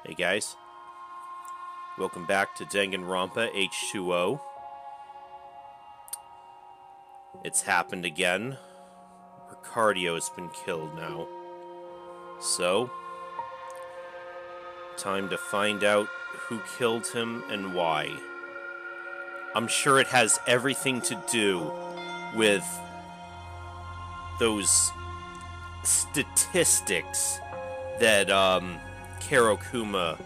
Hey guys, welcome back to Danganronpa H20. It's happened again. Ricardio has been killed now. So, time to find out who killed him and why. I'm sure it has everything to do with those statistics that, Karokuma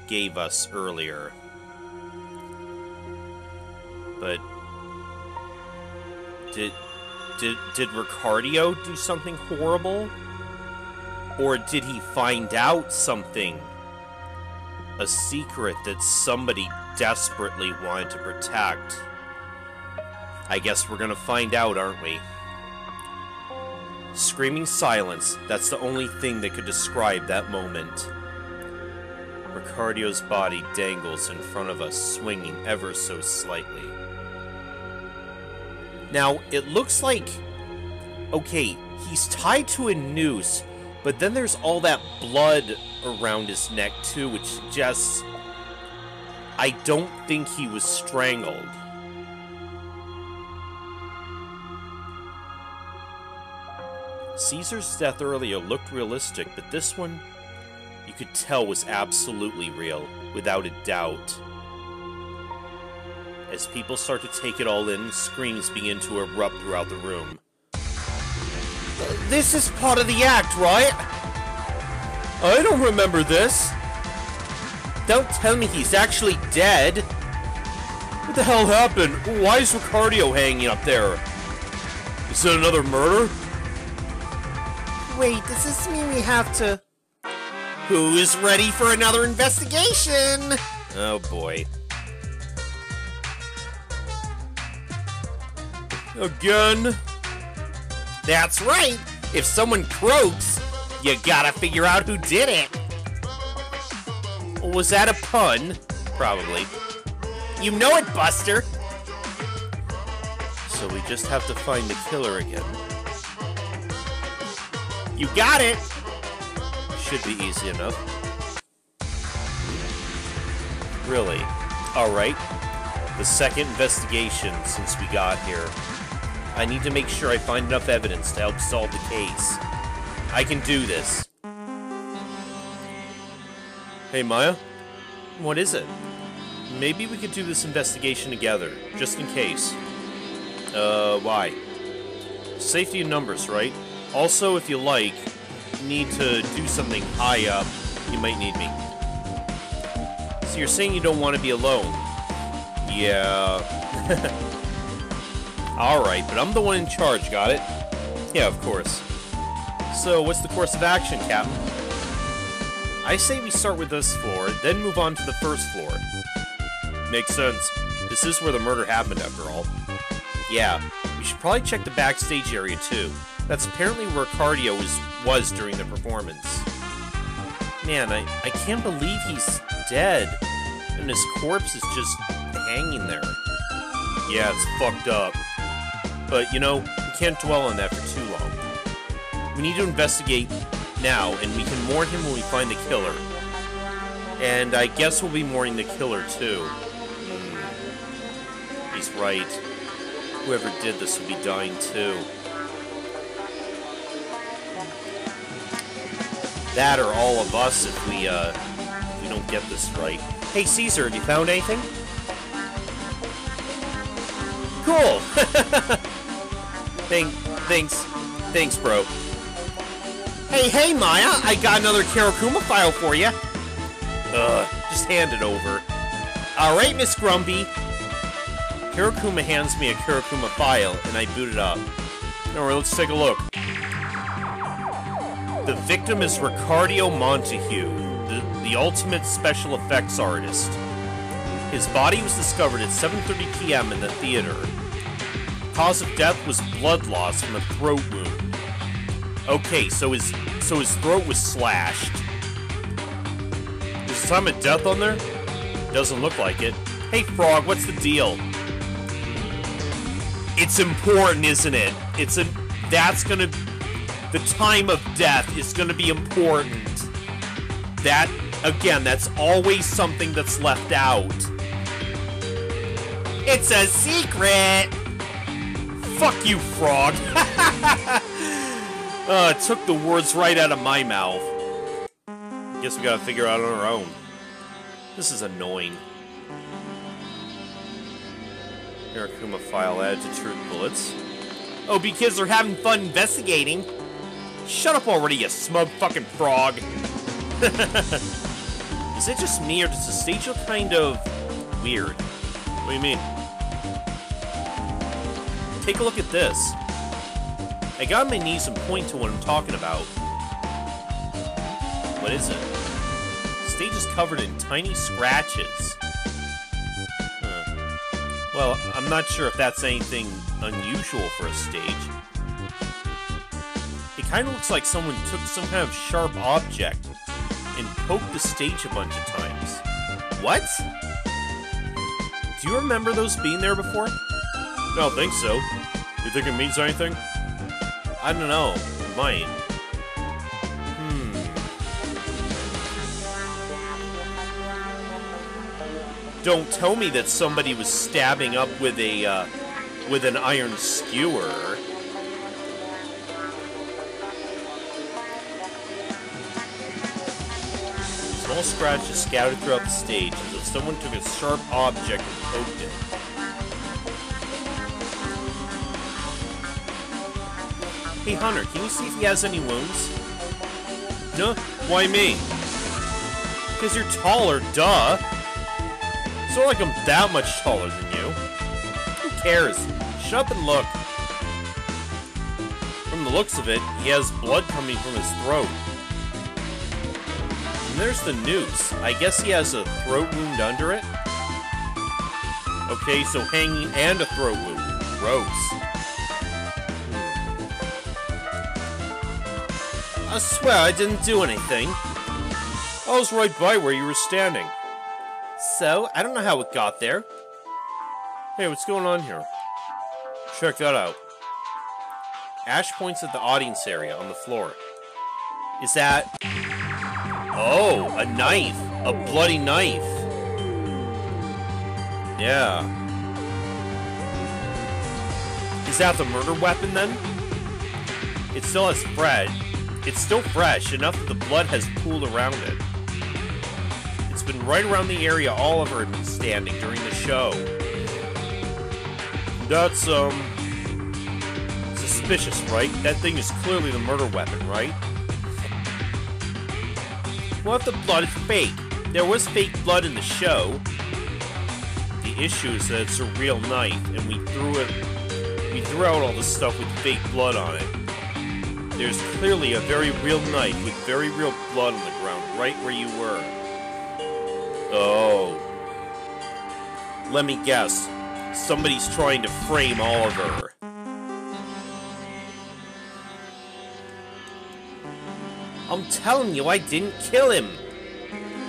gave us earlier. But did Ricardio do something horrible? Or did he find out something? A secret that somebody desperately wanted to protect? I guess we're gonna find out, aren't we? Screaming silence, that's the only thing that could describe that moment. Ricardio's body dangles in front of us, swinging ever so slightly. Now, it looks like... okay, he's tied to a noose, but then there's all that blood around his neck, too, which suggests... I don't think he was strangled. Caesar's death earlier looked realistic, but this one... you could tell was absolutely real, without a doubt. As people start to take it all in, screams begin to erupt throughout the room. This is part of the act, right? I don't remember this. Don't tell me he's actually dead. What the hell happened? Why is Ricardio hanging up there? Is it another murder? Wait, does this mean we have to... Who's ready for another investigation? Oh boy. Again? That's right! If someone croaks, you gotta figure out who did it! Was that a pun? Probably. You know it, Buster! So we just have to find the killer again. You got it! Should be easy enough. Really? Alright. The second investigation since we got here. I need to make sure I find enough evidence to help solve the case. I can do this. Hey, Maya? What is it? Maybe we could do this investigation together, just in case. Why? Safety in numbers, right? Also, if you like, need to do something high up, you might need me. So you're saying you don't want to be alone? Yeah. Alright, but I'm the one in charge, got it? Yeah, of course. So, what's the course of action, Captain? I say we start with this floor, then move on to the first floor. Makes sense. This is where the murder happened, after all. Yeah, we should probably check the backstage area, too. That's apparently where Ricardio was during the performance. Man, I can't believe he's dead. And his corpse is just hanging there. Yeah, it's fucked up. But, you know, we can't dwell on that for too long. We need to investigate now, and we can mourn him when we find the killer. And I guess we'll be mourning the killer, too. He's right. Whoever did this will be dying, too. That or all of us if we don't get this right. Hey, Caesar, have you found anything? Cool! Thanks, bro. Hey, Maya, I got another Karokuma file for you. Just hand it over. Alright, Miss Grumpy. Karokuma hands me a Karokuma file, and I boot it up. Alright, let's take a look. The victim is Ricardio Montague, the ultimate special effects artist. His body was discovered at 7:30 p.m. in the theater. Cause of death was blood loss from a throat wound. Okay, so his throat was slashed. Is the time of death on there? Doesn't look like it. Hey, Frog, what's the deal? It's important, isn't it? That's gonna... the time of death is gonna be important. That Again, that's always something that's left out. It's a secret! Fuck you, frog. It took the words right out of my mouth. Guess we gotta figure it out on our own. This is annoying. Hirakuma file added to truth bullets. Oh, because they're having fun investigating. Shut up already, you smug fucking frog. Is it just me, or does the stage look kind of weird? What do you mean? Take a look at this. I got on my knees and point to what I'm talking about. What is it? The stage is covered in tiny scratches. Well, I'm not sure if that's anything unusual for a stage. It kind of looks like someone took some kind of sharp object and poked the stage a bunch of times. What? Do you remember those being there before? I don't think so. You think it means anything? I don't know. It might. Don't tell me that somebody was stabbing up with a, with an iron skewer. Small scratches scattered throughout the stage, as if someone took a sharp object and poked it. Hey Hunter, can you see if he has any wounds? No? Why me? Because you're taller, duh! It's not like I'm that much taller than you. Who cares? Shut up and look. From the looks of it, he has blood coming from his throat. And there's the noose. I guess he has a throat wound under it? Okay, so hanging and a throat wound. Gross. I swear I didn't do anything. I was right by where you were standing. So, I don't know how it got there. Hey, what's going on here? Check that out. Ash points at the audience area on the floor. Is that... Oh, a knife. A bloody knife. Yeah. Is that the murder weapon, then? It still has bread. It's still fresh, enough that the blood has pooled around it. It's been right around the area Oliver had been standing during the show. That's, suspicious, right? That thing is clearly the murder weapon, right? What if the blood is fake? There was fake blood in the show. The issue is that it's a real knife, and we threw out all the stuff with fake blood on it. There's clearly a very real knife with very real blood on the ground, right where you were. Oh. Let me guess. Somebody's trying to frame Oliver. I'm telling you, I didn't kill him!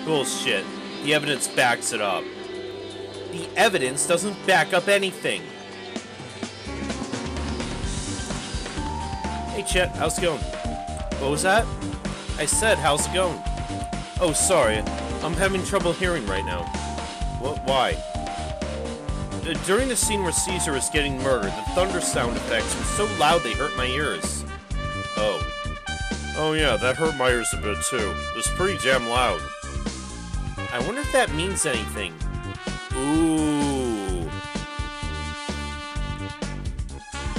Bullshit. The evidence backs it up. The evidence doesn't back up anything. Hey Chet, how's it going? What was that? I said, how's it going? Oh, sorry. I'm having trouble hearing right now. What? Why? During the scene where Caesar is getting murdered, the thunder sound effects were so loud they hurt my ears. Oh. Oh yeah, that hurt my ears a bit too. It was pretty damn loud. I wonder if that means anything. Ooh.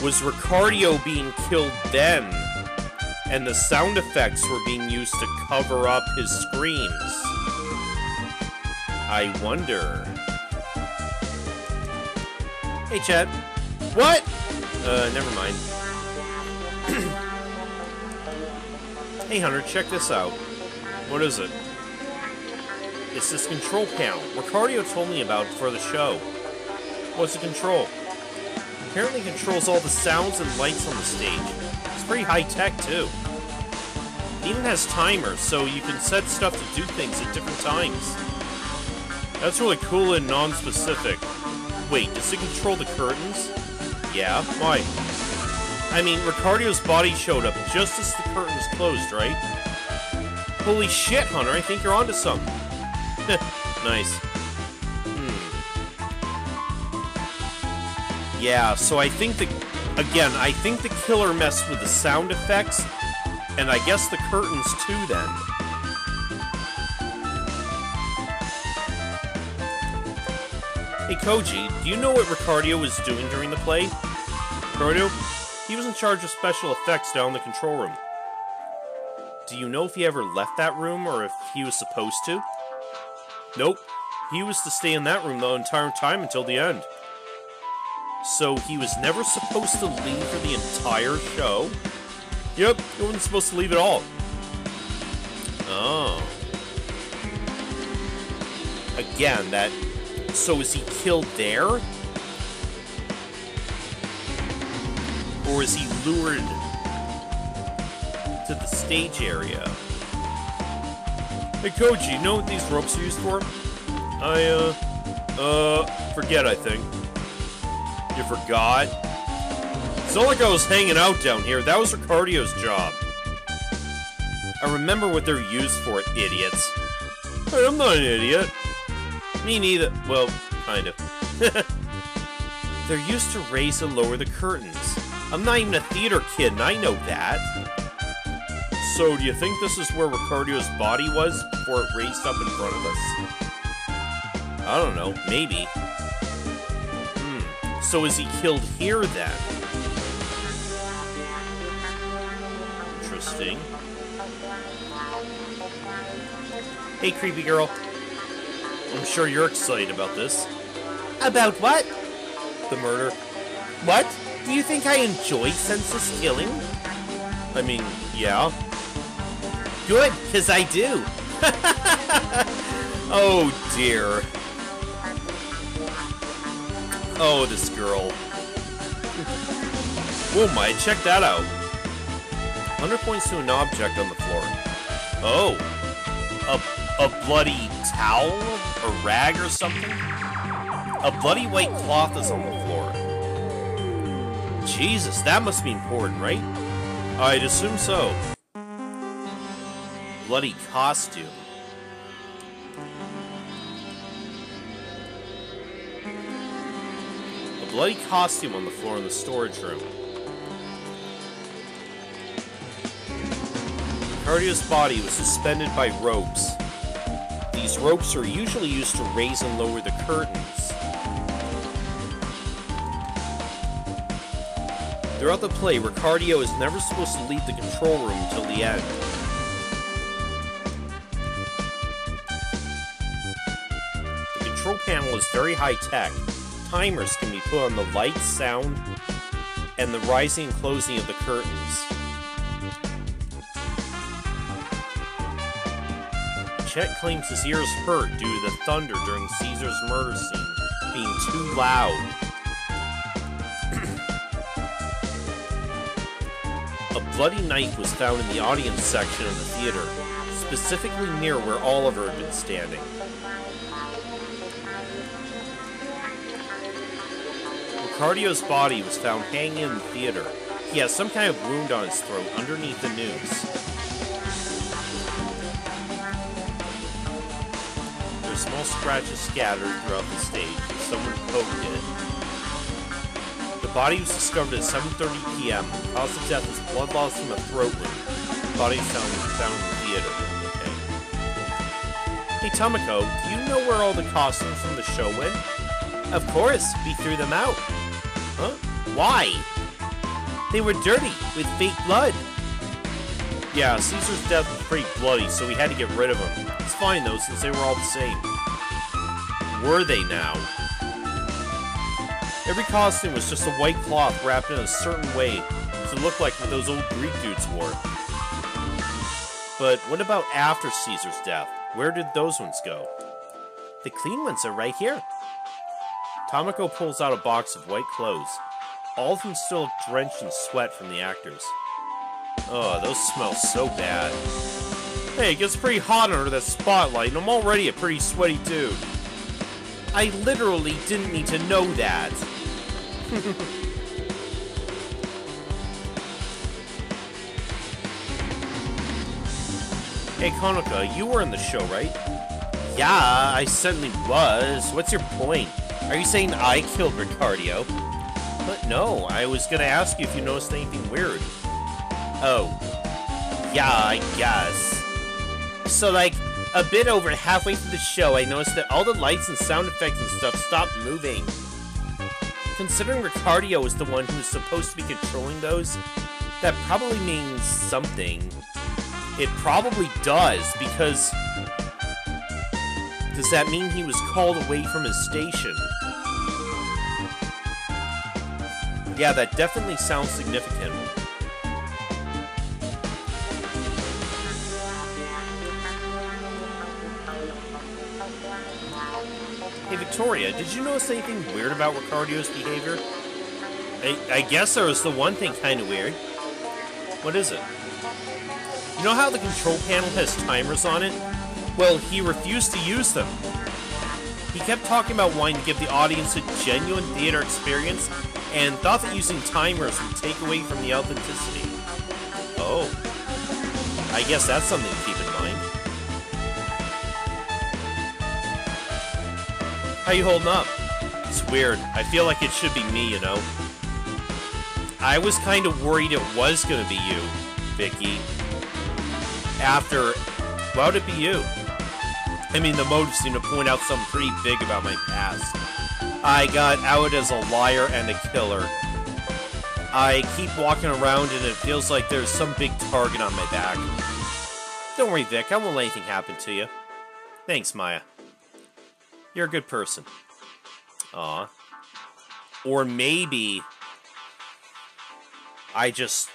Was Ricardio being killed then? And the sound effects were being used to cover up his screams? I wonder. Hey, Chad. What? Never mind. Hey, Hunter, check this out. What is it? It's this control panel. Ricardio told me about it for the show. What's the control? Apparently controls all the sounds and lights on the stage. It's pretty high-tech, too. It even has timers, so you can set stuff to do things at different times. That's really cool and non-specific. Wait, does it control the curtains? Yeah, why? I mean, Ricardio's body showed up just as the curtains closed, right? Holy shit, Hunter, I think you're onto something. Nice. Yeah, so I think I think the killer messed with the sound effects, and I guess the curtains too then. Hey Koji, do you know what Ricardio was doing during the play? Ricardio? He was in charge of special effects down in the control room. Do you know if he ever left that room, or if he was supposed to? Nope. He was to stay in that room the entire time until the end. So he was never supposed to leave for the entire show? Yep, he wasn't supposed to leave at all. Oh. Again, that... So is he killed there? Or is he lured to the stage area? Hey Koji, you know what these ropes are used for? Forget, I think. You forgot? It's not like I was hanging out down here. That was Ricardio's job. I remember what they're used for, idiots. Hey, I'm not an idiot. Me neither. Well, kind of. They're used to raise and lower the curtains. I'm not even a theater kid, and I know that. So, do you think this is where Ricardio's body was before it raised up in front of us? I don't know. Maybe. So is he killed here, then? Interesting. Hey, creepy girl. I'm sure you're excited about this. About what? The murder. What? Do you think I enjoy senseless killing? I mean, yeah. Good, because I do. Oh, dear. Oh, this girl. Whoa, my, check that out. Hunter points to an object on the floor. Oh. A bloody towel? A rag or something? A bloody white cloth is on the floor. Jesus, that must be important, right? I'd assume so. Bloody costume. A bloody costume on the floor in the storage room. Ricardio's body was suspended by ropes. These ropes are usually used to raise and lower the curtains. Throughout the play, Ricardio is never supposed to leave the control room until the end. The control panel is very high-tech. Timers can be put on the lights, sound, and the rising and closing of the curtains. Chet claims his ears hurt due to the thunder during Caesar's murder scene being too loud. A bloody knife was found in the audience section of the theater, specifically near where Oliver had been standing. Ricardio's body was found hanging in the theater. He has some kind of wound on his throat underneath the noose. There's small scratches scattered throughout the stage, as someone poked it. The body was discovered at 7:30 p.m. The cause of death was blood loss from a throat wound. The body was found in the theater. Okay. Hey, Tomoko, do you know where all the costumes from the show went? Of course, we threw them out. Huh? Why? They were dirty, with fake blood. Yeah, Caesar's death was pretty bloody, so we had to get rid of them. It's fine, though, since they were all the same. Were they now? Every costume was just a white cloth wrapped in a certain way to look like what those old Greek dudes wore. But what about after Caesar's death? Where did those ones go? The clean ones are right here. Tomoko pulls out a box of white clothes. All of them still look drenched in sweat from the actors. Oh, those smell so bad. Hey, it gets pretty hot under that spotlight, and I'm already a pretty sweaty dude. I literally didn't need to know that. Hey, Konoka, you were in the show, right? Yeah, I certainly was. What's your point? Are you saying I killed Ricardio? But no, I was gonna ask you if you noticed anything weird. Oh. Yeah, I guess. So, like, a bit over halfway through the show, I noticed that all the lights and sound effects and stuff stopped moving. Considering Ricardio is the one who's supposed to be controlling those, that probably means something. It probably does, because... Does that mean he was called away from his station? Yeah, that definitely sounds significant. Hey, Victoria, did you notice anything weird about Ricardio's behavior? I guess there was the one thing kind of weird. What is it? You know how the control panel has timers on it? Well, he refused to use them. He kept talking about wanting to give the audience a genuine theater experience, and thought that using timers would take away from the authenticity. Oh. I guess that's something to keep in mind. How you holding up? It's weird. I feel like it should be me, you know? I was kind of worried it was gonna be you, Vicky. After... Why would it be you? I mean, the motives seem to point out something pretty big about my past. I got out as a liar and a killer. I keep walking around and it feels like there's some big target on my back. Don't worry, Vic. I won't let anything happen to you. Thanks, Maya. You're a good person. Aw. Or maybe... I just...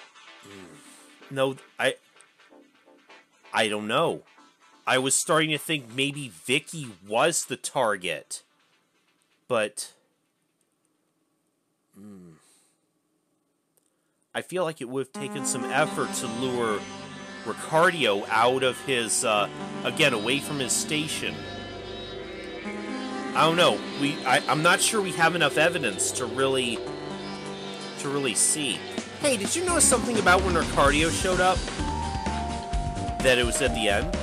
No, I don't know. I was starting to think maybe Vicky was the target. But... I feel like it would have taken some effort to lure Ricardio out of his, again, away from his station. I don't know. I'm not sure we have enough evidence to really see. Hey, did you notice something about when Ricardio showed up? That it was at the end?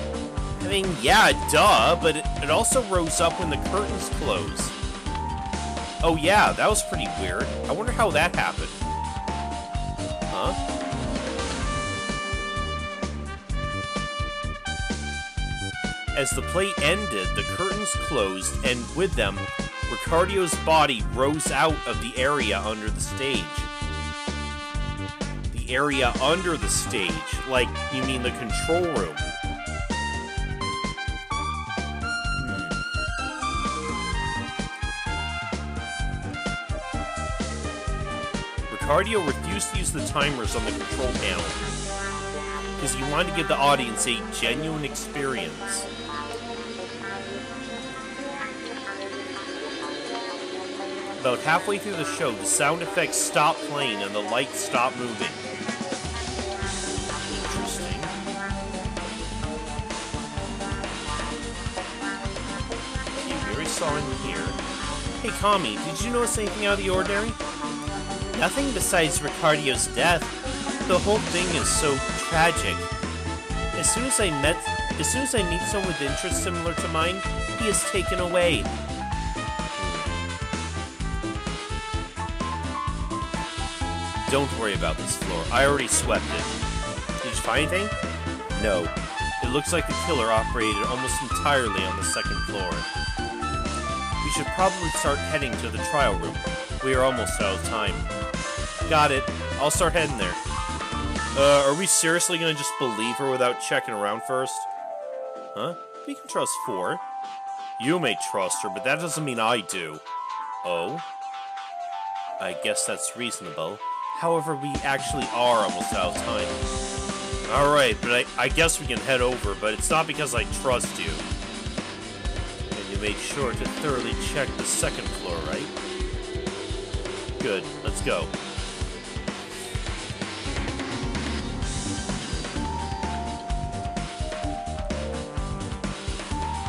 I mean, yeah, duh, but it also rose up when the curtains closed. Oh yeah, that was pretty weird. I wonder how that happened. Huh? As the play ended, the curtains closed, and with them, Ricardio's body rose out of the area under the stage. The area under the stage? Like, you mean the control room? Ricardio refused to use the timers on the control panel because he wanted to give the audience a genuine experience. About halfway through the show, the sound effects stopped playing and the lights stopped moving. Interesting. Okay, we already saw in here. Hey, Kami, did you notice anything out of the ordinary? Nothing besides Ricardio's death. The whole thing is so tragic. As soon as I meet someone with interests similar to mine, he is taken away. Don't worry about this floor. I already swept it. Did you find anything? No. It looks like the killer operated almost entirely on the second floor. We should probably start heading to the trial room. We are almost out of time. Got it. I'll start heading there. Are we seriously gonna just believe her without checking around first? Huh? We can trust 4. You may trust her, but that doesn't mean I do. Oh? I guess that's reasonable. However, we actually are almost out of time. Alright, but I guess we can head over, but it's not because I trust you. And you made sure to thoroughly check the second floor, right? Good. Let's go.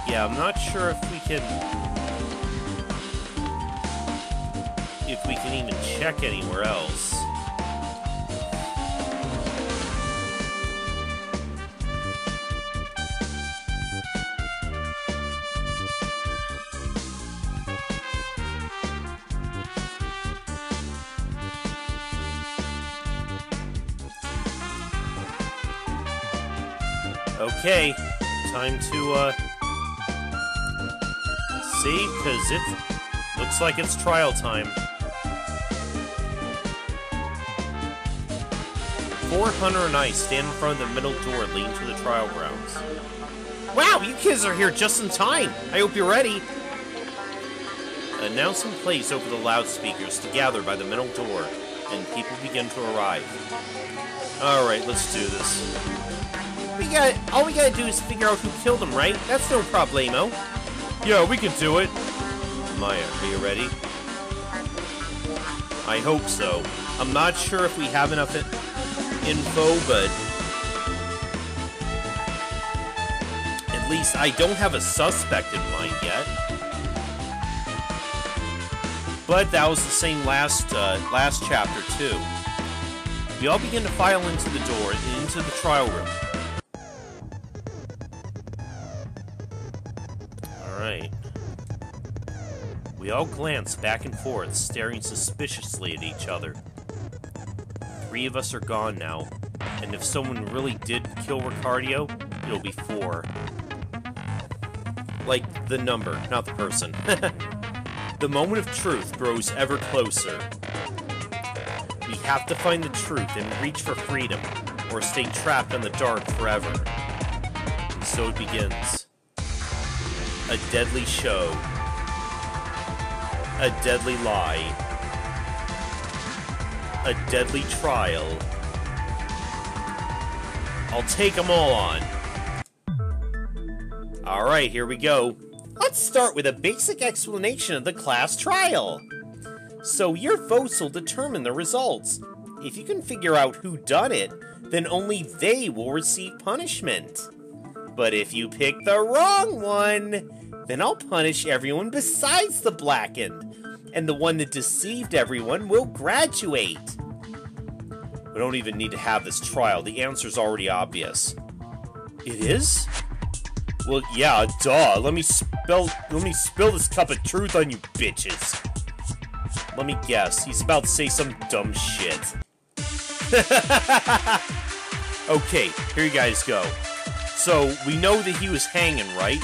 Yeah, I'm not sure if we can even check anywhere else. Okay, time to, see, because it looks like it's trial time. 4 Hunter and I stand in front of the middle door leading to the trial grounds. Wow, you kids are here just in time! I hope you're ready! An announcement plays over the loudspeakers to gather by the middle door, and people begin to arrive. Alright, let's do this. All we gotta do is figure out who killed him, right? That's no problemo. Yeah, we can do it. Maya, are you ready? I hope so. I'm not sure if we have enough info, but at least I don't have a suspect in mind yet. But that was the same last chapter too. We all begin to file into the door and into the trial room. Alright. We all glance back and forth, staring suspiciously at each other. 3 of us are gone now, and if someone really did kill Ricardio, it'll be 4. Like, the number, not the person. The moment of truth grows ever closer. We have to find the truth and reach for freedom, or stay trapped in the dark forever. And so it begins. A deadly show. A deadly lie. A deadly trial. I'll take them all on. Alright, here we go. Let's start with a basic explanation of the class trial. So your votes will determine the results. If you can figure out who done it, then only they will receive punishment. But if you pick the wrong one, then I'll punish everyone besides the blackened, and the one that deceived everyone will graduate. We don't even need to have this trial, the answer's already obvious. It is? Well, yeah, duh. Let me spill this cup of truth on you bitches. Let me guess, he's about to say some dumb shit. Okay, here you guys go. So, we know that he was hanging, right?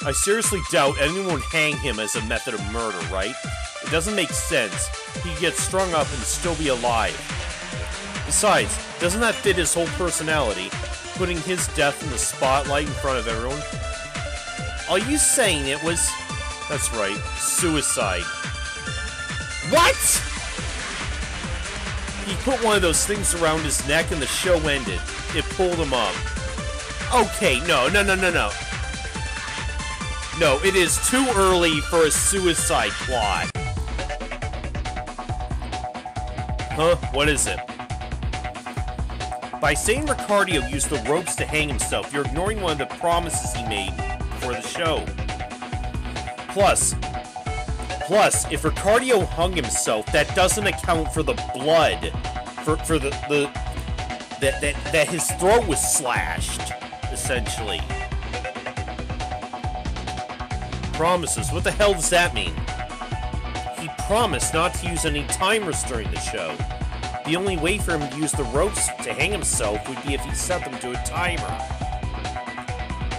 I seriously doubt anyone would hang him as a method of murder, right? It doesn't make sense. He could get strung up and still be alive. Besides, doesn't that fit his whole personality? Putting his death in the spotlight in front of everyone? Are you saying it was... That's right, suicide. What?! He put one of those things around his neck and the show ended. It pulled him up. Okay, no. No, it is too early for a suicide plot. Huh? What is it? By saying Ricardio used the ropes to hang himself, you're ignoring one of the promises he made for the show. Plus, if Ricardio hung himself, that doesn't account for the blood, for that his throat was slashed, essentially. Promises, what the hell does that mean? He promised not to use any timers during the show. The only way for him to use the ropes to hang himself would be if he set them to a timer.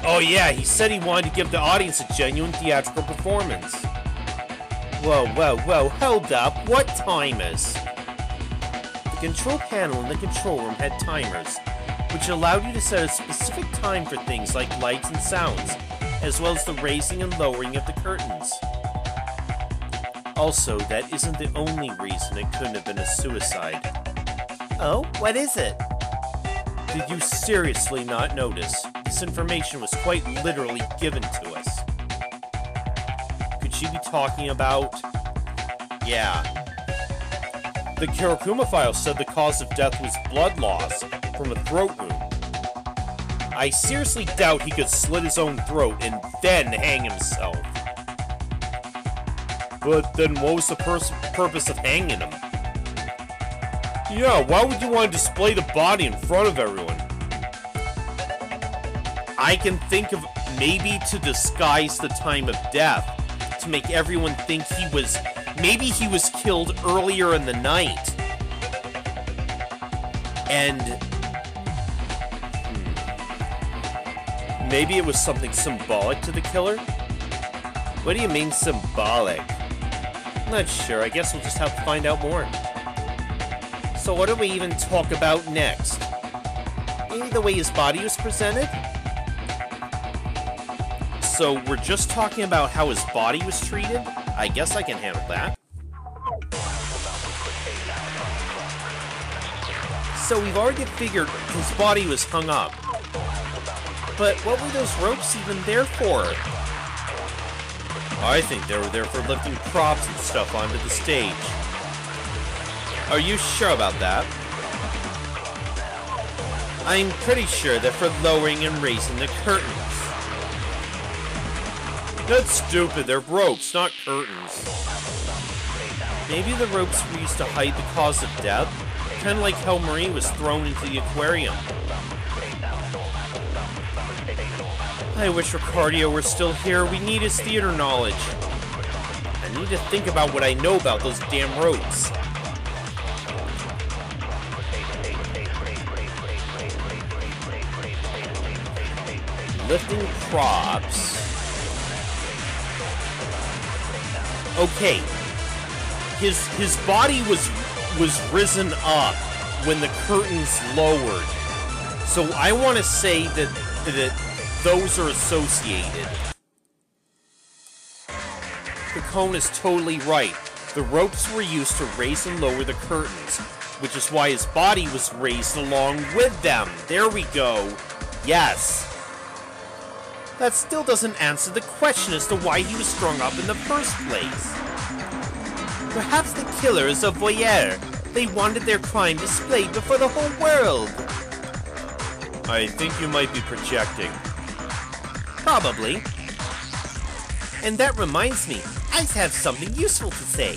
Oh yeah, he said he wanted to give the audience a genuine theatrical performance. Whoa, hold up, what timers? The control panel in the control room had timers, which allowed you to set a specific time for things like lights and sounds, as well as the raising and lowering of the curtains. Also, that isn't the only reason it couldn't have been a suicide. Oh, what is it? Did you seriously not notice? This information was quite literally given to us. Could she be talking about... Yeah. The Kirakuma file said the cause of death was blood loss from a throat wound. I seriously doubt he could slit his own throat and then hang himself. But then what was the purpose of hanging him? Yeah, why would you want to display the body in front of everyone? I can think of maybe to disguise the time of death, to make everyone think he was... Maybe he was killed earlier in the night. And... Maybe it was something symbolic to the killer? What do you mean, symbolic? I'm not sure. I guess we'll just have to find out more. So what do we even talk about next? Maybe the way his body was presented? So we're just talking about how his body was treated? I guess I can handle that. So we've already figured his body was hung up. But what were those ropes even there for? I think they were there for lifting props and stuff onto the stage. Are you sure about that? I'm pretty sure they're for lowering and raising the curtains. That's stupid, they're ropes, not curtains. Maybe the ropes were used to hide the cause of death? Kind of like how Marie was thrown into the aquarium. I wish Ricardio were still here. We need his theater knowledge. I need to think about what I know about those damn ropes. Lifting props. Okay. His body was risen up when the curtains lowered. So I want to say that those are associated. Cone is totally right. The ropes were used to raise and lower the curtains, which is why his body was raised along with them. There we go. Yes. That still doesn't answer the question as to why he was strung up in the first place. Perhaps the killer is a voyeur. They wanted their crime displayed before the whole world. I think you might be projecting. Probably. And that reminds me, I have something useful to say.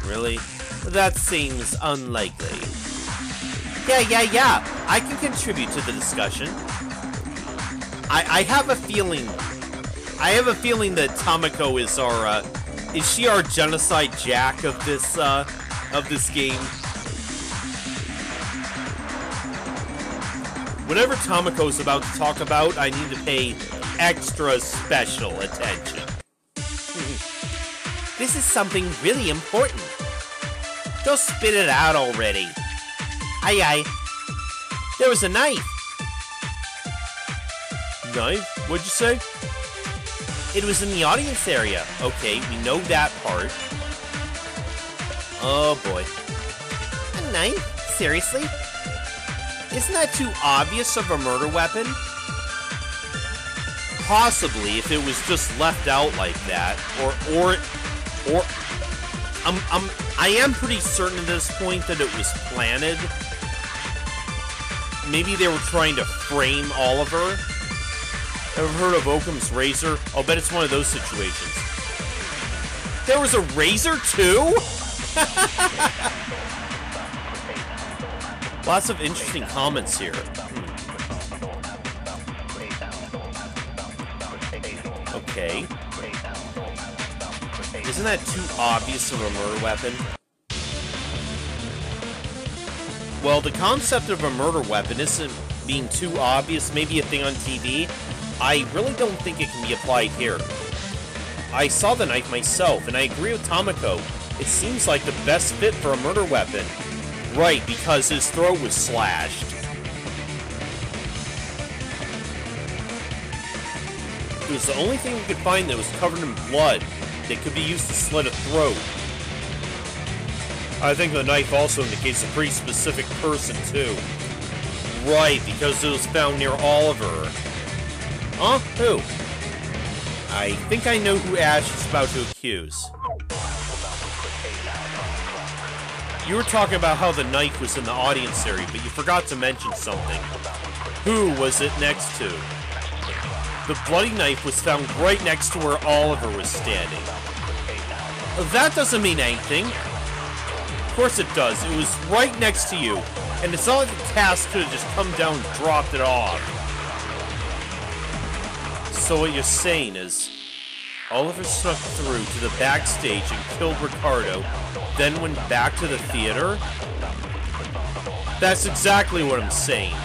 Really? That seems unlikely. Yeah. I can contribute to the discussion. I have a feeling that Tamako is our, is she our genocide jack of this game? Whatever Tamako's about to talk about, I need to pay extra special attention. This is something really important. Just spit it out already. Aye. There was a knife. Knife? What'd you say? It was in the audience area. Okay, we know that part. Oh boy. A knife? Seriously? Isn't that too obvious of a murder weapon? Possibly, if it was just left out like that, or I am pretty certain at this point that it was planted. Maybe they were trying to frame Oliver. Ever heard of Occam's razor? I'll bet it's one of those situations. There was a razor too? Lots of interesting comments here. Okay. Isn't that too obvious of a murder weapon? Well, the concept of a murder weapon isn't being too obvious, maybe a thing on TV. I really don't think it can be applied here. I saw the knife myself, and I agree with Tamako. It seems like the best fit for a murder weapon. Right, because his throat was slashed. It was the only thing we could find that was covered in blood that could be used to slit a throat. I think the knife also indicates a pretty specific person, too. Right, because it was found near Oliver. Huh? Who? I think I know who Ash is about to accuse. You were talking about how the knife was in the audience area, but you forgot to mention something. Who was it next to? The bloody knife was found right next to where Oliver was standing. That doesn't mean anything. Of course it does. It was right next to you. And it's not like the cast could have just come down and dropped it off. So what you're saying is, Oliver snuck through to the backstage and killed Ricardo, then went back to the theater? That's exactly what I'm saying.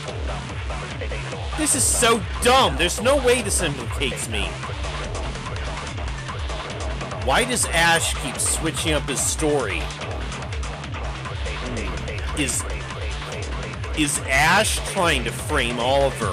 This is so dumb. There's no way this implicates me. Why does Ash keep switching up his story? Is Ash trying to frame Oliver?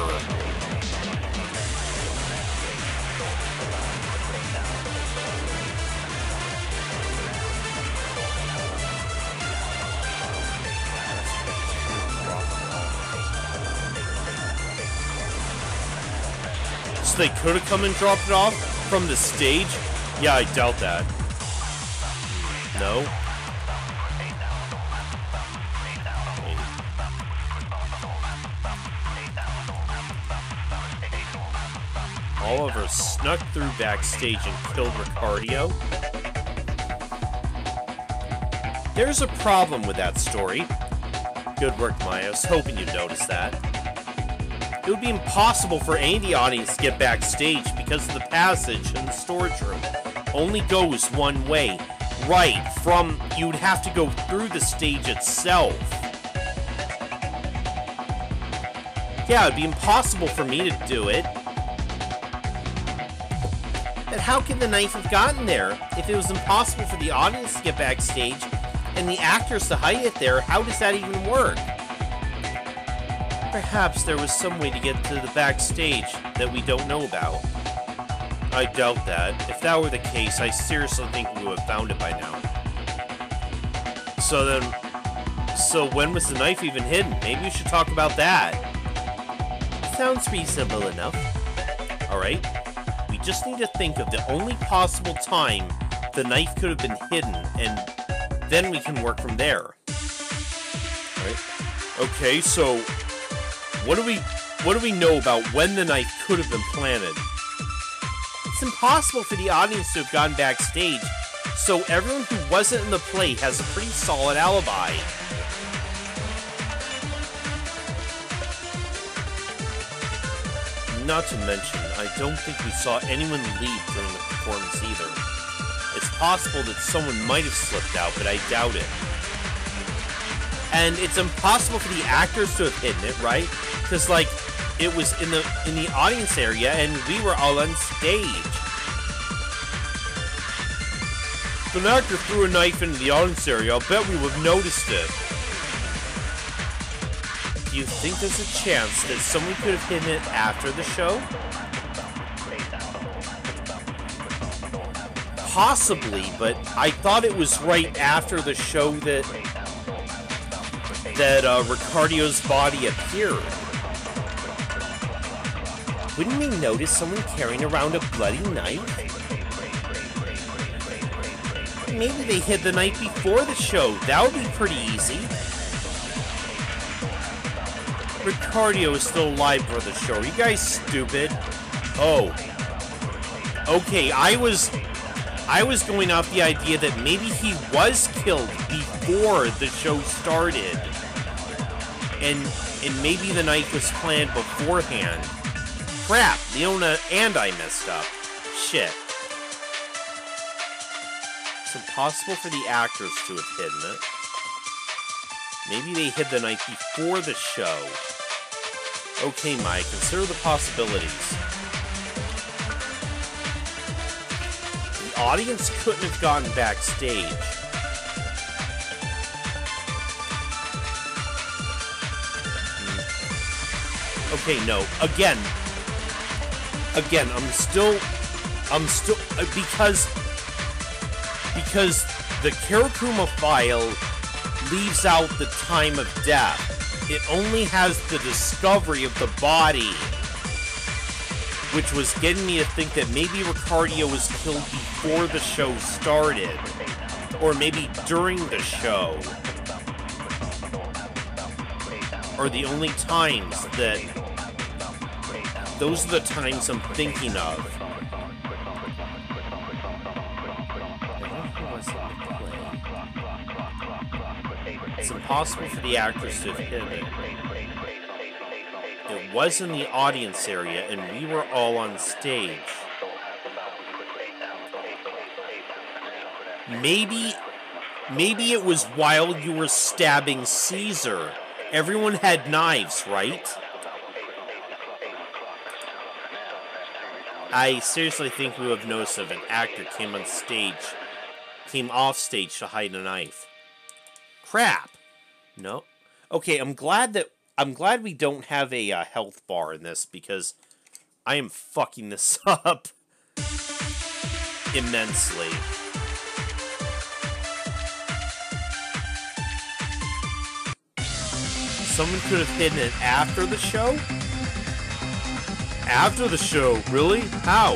So they could have come and dropped it off from the stage? Yeah, I doubt that. No? Oliver snuck through backstage and killed Ricardio. There's a problem with that story. Good work, Maya. I was hoping you'd notice that. It would be impossible for any of the audience to get backstage because of the passage in the storage room only goes one way. Right, you'd have to go through the stage itself. Yeah, it'd be impossible for me to do it. But how can the knife have gotten there? If it was impossible for the audience to get backstage and the actors to hide it there, how does that even work? Perhaps there was some way to get to the backstage that we don't know about. I doubt that. If that were the case, I seriously think we would have found it by now. So when was the knife even hidden? Maybe we should talk about that. Sounds reasonable enough. Alright. We just need to think of the only possible time the knife could have been hidden, and then we can work from there. Alright. Okay, so what do we know about when the knife could have been planted? It's impossible for the audience to have gone backstage, so everyone who wasn't in the play has a pretty solid alibi. Not to mention, I don't think we saw anyone leave during the performance either. It's possible that someone might have slipped out, but I doubt it. And it's impossible for the actors to have hidden it, right? Because, like, it was in the audience area, and we were all on stage. If an actor threw a knife into the audience area, I'll bet we would have noticed it. Do you think there's a chance that someone could have hidden it after the show? Possibly, but I thought it was right after the show that Ricardio's body appeared. Wouldn't we notice someone carrying around a bloody knife? Maybe they hid the knife before the show. That would be pretty easy. Ricardio is still alive for the show. Are you guys stupid? Oh. Okay, I was going off the idea that maybe he was killed before the show started. And maybe the knife was planned beforehand. Crap, Leona and I messed up. Shit. It's impossible for the actors to have hidden it. Maybe they hid the knife before the show. Okay, Mike, consider the possibilities. The audience couldn't have gotten backstage. Okay, no. Again, I'm still, because the Karakuma file leaves out the time of death. It only has the discovery of the body, which was getting me to think that maybe Ricardio was killed before the show started, or maybe during the show, are the only times that, those are the times I'm thinking of. It's impossible for the actors to have hidden it. It was in the audience area, and we were all on stage. Maybe it was while you were stabbing Caesar. Everyone had knives, right? I seriously think we would have noticed if an actor came off stage to hide a knife. Crap! No. Okay, I'm glad we don't have a health bar in this, because I am fucking this up immensely. Someone could have hidden it after the show? After the show? Really? How?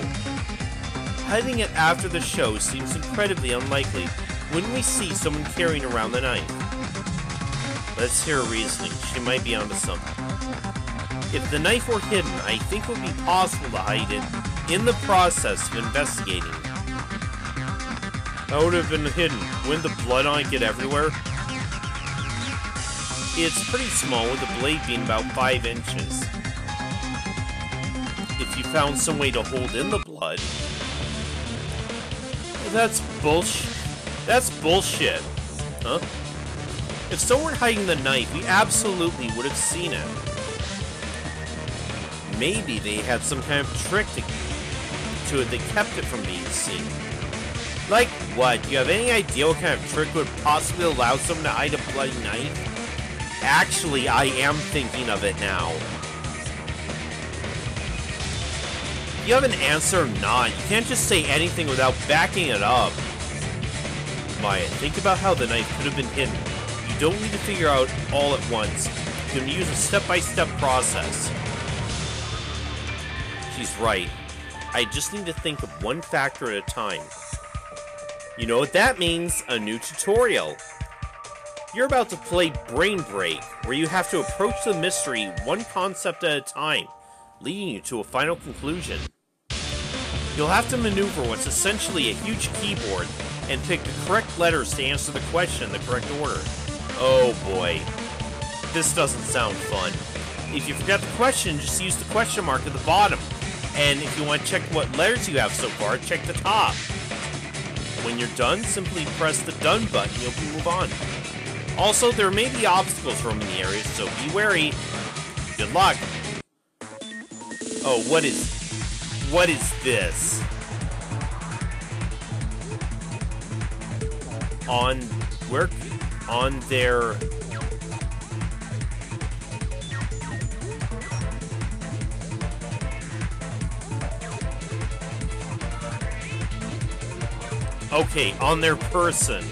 Hiding it after the show seems incredibly unlikely when we see someone carrying around the knife. Let's hear her reasoning. She might be onto something. If the knife were hidden, I think it would be possible to hide it in the process of investigating. How would it have been hidden? Wouldn't the blood on it get everywhere? It's pretty small, with the blade being about 5 inches. If you found some way to hold in the blood... Well, that's bullshit. That's bullshit. Huh? If someone were hiding the knife, we absolutely would have seen it. Maybe they had some kind of trick to it that kept it from being seen. Like what? Do you have any idea what kind of trick would possibly allow someone to hide a bloody knife? Actually, I am thinking of it now. You have an answer or not? You can't just say anything without backing it up. Maya, think about how the knife could have been hidden. You don't need to figure out all at once. You can use a step-by-step process. She's right. I just need to think of one factor at a time. You know what that means? A new tutorial. You're about to play Brain Break, where you have to approach the mystery one concept at a time, leading you to a final conclusion. You'll have to maneuver what's essentially a huge keyboard and pick the correct letters to answer the question in the correct order. Oh boy. This doesn't sound fun. If you forget the question, just use the question mark at the bottom. And if you want to check what letters you have so far, check the top. When you're done, simply press the done button, you'll move on. Also, there may be obstacles roaming the area, so be wary. Good luck. Oh, what is this? On their... Okay, on their person.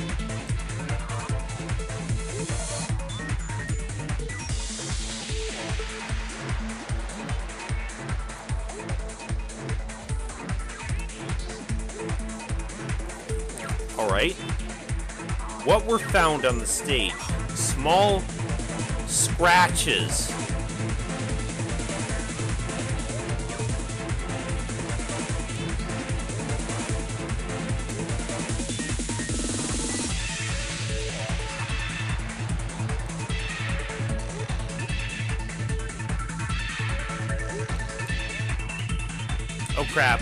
Alright. What were found on the stage? Small scratches. Oh crap.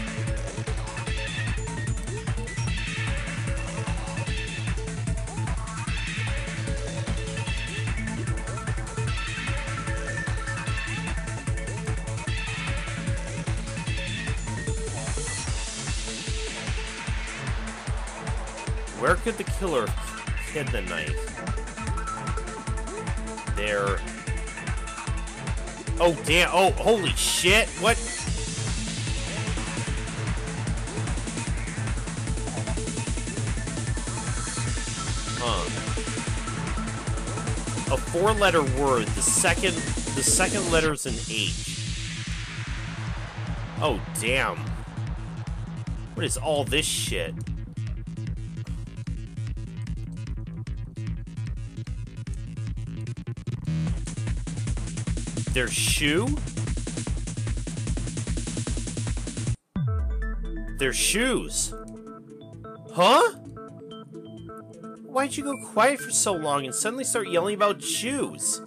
Where could the killer hid the knife? There. Oh damn! Oh holy shit! What? A 4-letter word. The second letter's an H. Oh damn! What is all this shit? Their shoe? Their shoes. Huh? Why'd you go quiet for so long and suddenly start yelling about shoes?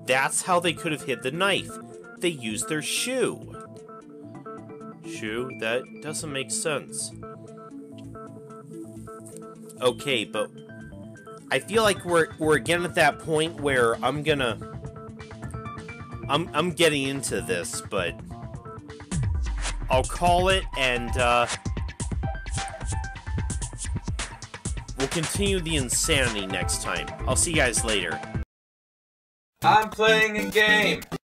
That's how they could have hid the knife. They used their shoe. Shoe? That doesn't make sense. Okay, but I feel like we're again at that point where I'm getting into this, but I'll call it, and, we'll continue the insanity next time. I'll see you guys later. I'm playing a game.